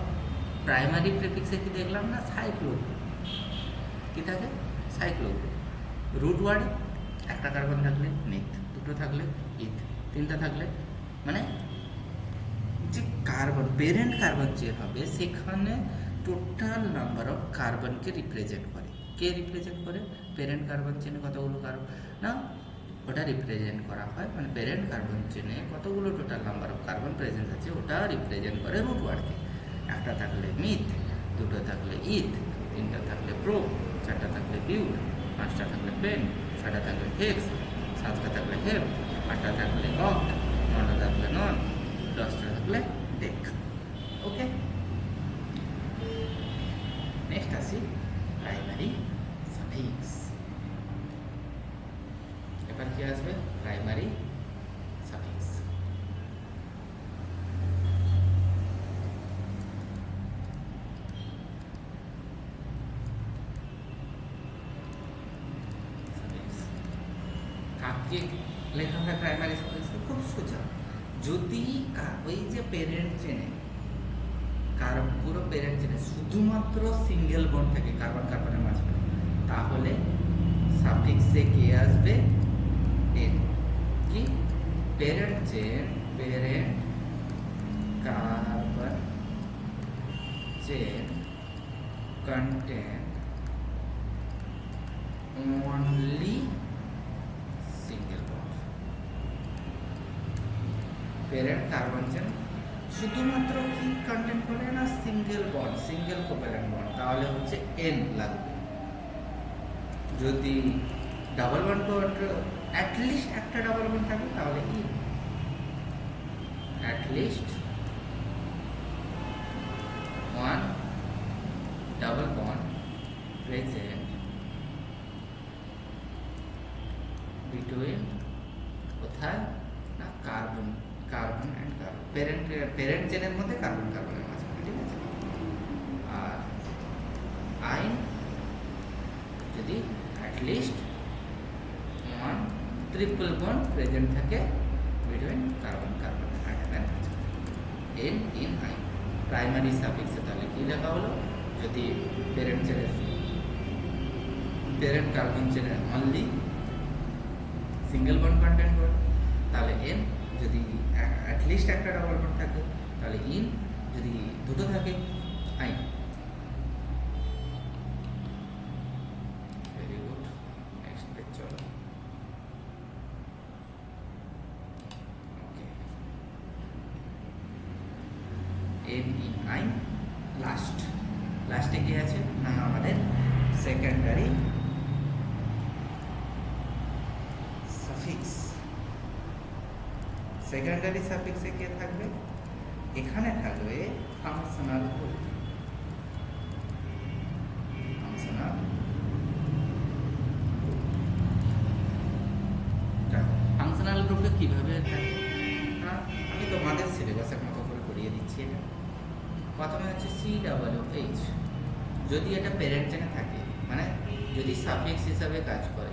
প্রাইমারি প্রিফিক্সে কি দেখলাম না? Cyclo group. কী থাকে? Cyclo group. রুট ওয়ার্ডে একটা কার্বন থাকলে নিথ, দুটো থাকলে ইথ, তিনটা থাকলে, মানে যে কার্বন, পেরেন্ট কার্বন যে হবে সেখানে টোটাল নাম্বার অফ কার্বনকে রিপ্রেজেন্ট করে। কে রিপ্রেজেন্ট করে? পেরেন্ট কার্বন চেনে কতগুলো কার্বন না ওটা রিপ্রেজেন্ট করা হয়, মানে পেরেন্ট কার্বন চেনে কতগুলো total number of carbon presence আছে ওটা রিপ্রেজেন্ট করে রুট ওয়ার্ডকে। একটা থাকলে মিথ, দুটো থাকলে ইথ, তিনটা থাকলে প্রো, চারটা থাকলে বিউট, পাঁচটা থাকলে পেন, ছটা থাকলে হেক্স, সাতটা থাকলে হেপ, আটটা থাকলে অক্ট, নটা থাকলে নন, দশটা থাকলে ডেক। ওকে, নেক্সট আসি প্রাইমারি সাফিক্স। এবার কি আসবে? Primary suffix. কাকে লেখা হয় প্রাইমারি সাফিক্স? খুব সোজা। যদি ওই যে পেরেন্ট চেনে, পুরো পেরেন্ট চেনে শুধুমাত্র সিঙ্গেল বন্ড থাকে কার্বন কার্বনের মাঝখানে, তাহলে সাফিক্সে কে আসবে? এন। কি? Parent chain, parent carbon chain contain only single bond. Parent carbon chain শুধুমাত্র কি কন্টেন্ট করে না? Single bond, single covalent bond, তাহলে হচ্ছে এন লাগবে। যদি ডাবল বন্ড অ্যাটলিস্ট একটা ডাবল বন্ড থাকে তাহলে ই, at least one double bond present between, কোথায় না? কার্বন অ্যান্ড কার্বন, প্যারেন্ট চেনের মধ্যে কার্বন কার্বনের মাঝখানে, ঠিক আছে। আর আইন যদি at least one triple bond present থাকে বিটুইন কার্বন অ্যাটমের মাঝখানে, এন ইন আইন। প্রাইমারি সাফিক্সে তাহলে কি লেখা হলো? যদি প্যারেন্ট কার্বন চেনের অনলি সিঙ্গেল বন্ড কন্টেন্ট করে তাহলে এন, যদি অ্যাটলিস্ট একটা ডাবল বন্ড থাকে তাহলে ইন, যদি দুটো থাকে আইন। ভেরি গুড, নেক্সট পেজ চলো। ওকে, এন ইন আইন। লাস্টে কি আছে না? আমাদের সেকেন্ডারি সাফিক্স। সেকেন্ডারি সাফিক্সে কে থাকবে? এখানে থাকবে ফাংশনাল গ্রুপ। ফাংশনাল গ্রুপে কিভাবে থাকে না, আমি তোমাদের সিলেবাসের মতো করে করিয়ে দিচ্ছি। এটা প্রথমে হচ্ছে COOH, যদি এটা প্যারেন্ট চেনে থাকে, মানে যদি সাফিক্স হিসাবে কাজ করে,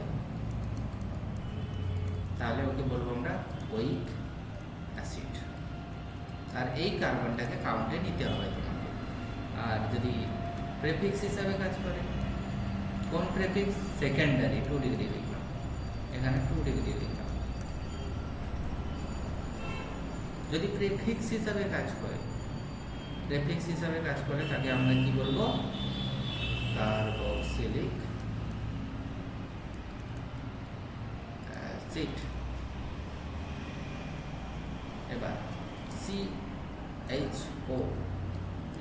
তাহলে ওকে বলবো আমরা ওইক অ্যাসিড। আর এই কার্বনটাকে কাউন্টে নিতে হবে তোমাকে। আর যদি প্রেফিক্স হিসাবে কাজ করে, কোন প্রেফিক্স? সেকেন্ডারি, 2 ডিগ্রি লিখলাম, এখানে 2 ডিগ্রি লিখলাম। যদি প্রেফিক্স হিসাবে কাজ করে, তাকে আমরা কি বলবো? Carboxylic acid. এবার CHO,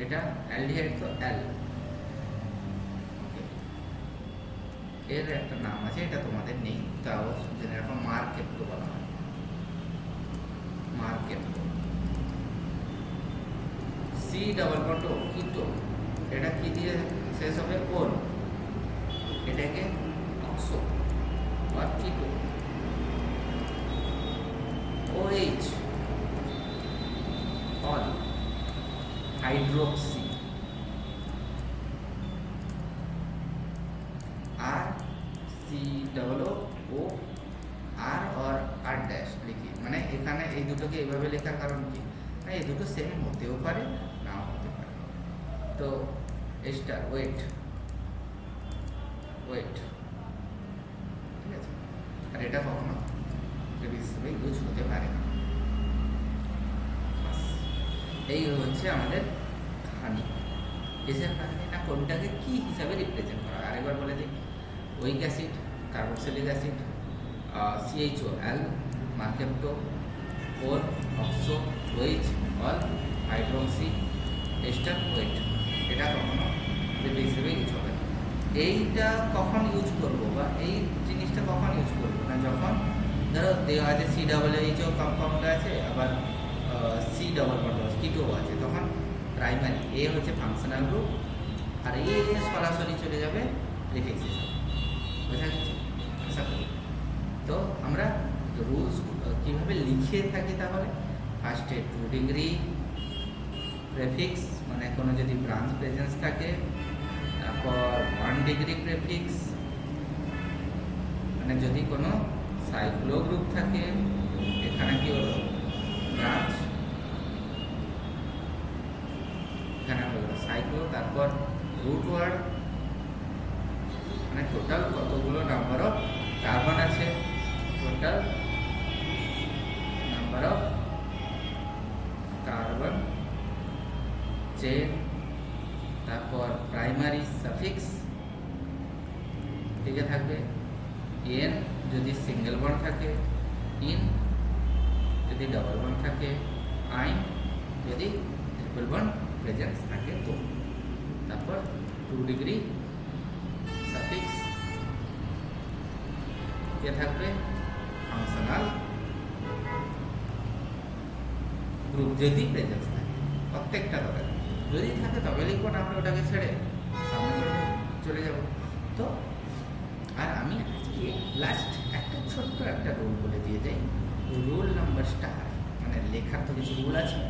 এটা অ্যালডিহাইড, তো অ্যাল, এর একটা নাম আছে, এটা তোমাদের নেই, তাও যেরকম মার্কেপ্টো বলা হয়, মার্কেপ্টো। C ডাবল বন্ড ও, কিটো, এটা কি দিয়ে শেষ হবে? ওন। এটাকে অক্সো বা কিটো। OH ol hydroxy. আর সি ডবল ও আর আর আর ড্যাশ লিখি, মানে এখানে এই দুটোকে এইভাবে লেখার কারণ কি, না এই দুটো সেম হতেও পারে নাও হতে পারে। তো স্টার ওয়েট, ওয়েট, ঠিক আছে। আর এটা কখনো প্রিফিক্স হিসেবে ইউজ হতে পারে না। এই হচ্ছে আমাদের কাহিনী। এসের কাহিনী না কোনটাকে কি হিসাবে রিপ্রেজেন্ট করা, আরেকবার বলে দিই। Oic acid, carboxylic acid, CHOL, mercapto, ওর, oxo, OH, ol, hydroxy, ester, wait. এটা কখনো প্রিফিক্স হিসেবে ইউজ হবে না। এইটা কখন ইউজ করব বা এই জিনিসটা কখন ইউজ করব না, যখন ধরো দেওয়া আছে COOH কম্পাউন্ড আছে, আবার C ডবল বন্ড কিটো আছে, তখন প্রাইমারি এ হচ্ছে ফাংশনাল গ্রুপ আর এ সরাসরি চলে যাবে প্রিফিক্স হিসাবে। বোঝা গেছে? আশা করি। তো আমরা রুলস কীভাবে লিখে থাকি তাহলে, ফার্স্টে 2 ডিগ্রি প্রেফিক্স, মানে কোনো যদি ব্রাঞ্চ প্রেজেন্স থাকে, তারপর 1 ডিগ্রি প্রেফিক্স, মানে যদি কোনো সাইক্লো গ্রুপ থাকে, এখানে কি হলো ব্রাঞ্চ, এখানে হলো সাইক্লো, তারপর রুট ওয়ার্ড, মানে টোটাল কতগুলো নাম্বার অফ কার্বন আছে, total number of carbon chain, তারপর প্রাইমারি সাফিক্স দিকে থাকবে, এন যদি সিঙ্গেল বন্ড থাকে, ইন যদি ডাবল বন্ড থাকে, আইন যদি ট্রিপল বন্ড প্রেজেন্স থাকে, তো তারপর 2 ডিগ্রি সাফিক্স কে থাকবে ফাংশনাল গ্রুপ যদি প্রেজেন্স থাকে, প্রত্যেকটা কথা যদি থাকে তবে লিখবো, না আমরা ওটাকে ছেড়ে সামনে করে চলে যাব। তো আর আমি আজকে লাস্ট একটা ছোট্ট একটা রুল বলে দিয়ে যাই, রুল নাম্বার স্টার, মানে লেখার তো কিছু রুল আছে,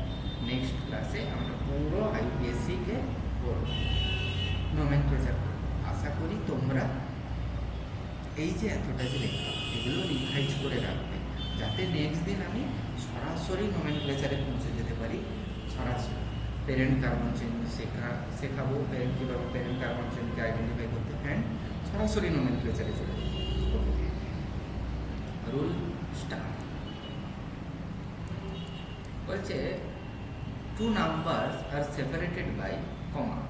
নেক্সট ক্লাসে আমরা পুরো IUPAC-কে পড়ব, নোমেনক্লেচার। আশা করি তোমরা এই যে এতটা যে লেখা এগুলো রিভাইজ করে রাখবে, যাতে নেক্সট দিন আমি সরাসরি নোমেনক্লেচারে পৌঁছে যেতে পারি। সরাসরি প্যারেন্ট কার্বন চেইন শেখাবো, কীভাবে প্যারেন্ট কার্বন চেইনকে আইডেন্টিফাই করতে, অ্যান্ড সরাসরি নোমেনক্লেচারে চলে যাবো। রুল স্টার বলছে 2 numbers are separated by comma.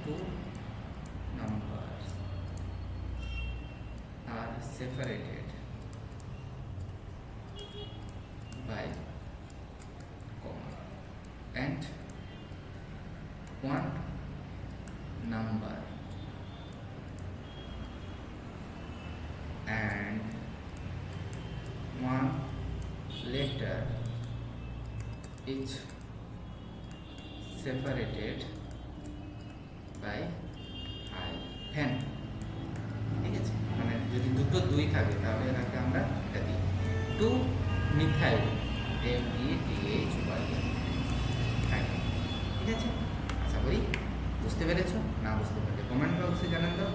2 numbers are separated by comma, and 1 number and 1 letter is separated by hyphen। ঠিক আছে, মানে যদি দুটো 2 থাকে তাহলে এটাকে আমরা এটা দিই 2 মিথাইল METHYL। ঠিক আছে, আশা করি বুঝতে পেরেছো, না বুঝতে পারলে কমেন্ট বক্সে জানান দাও।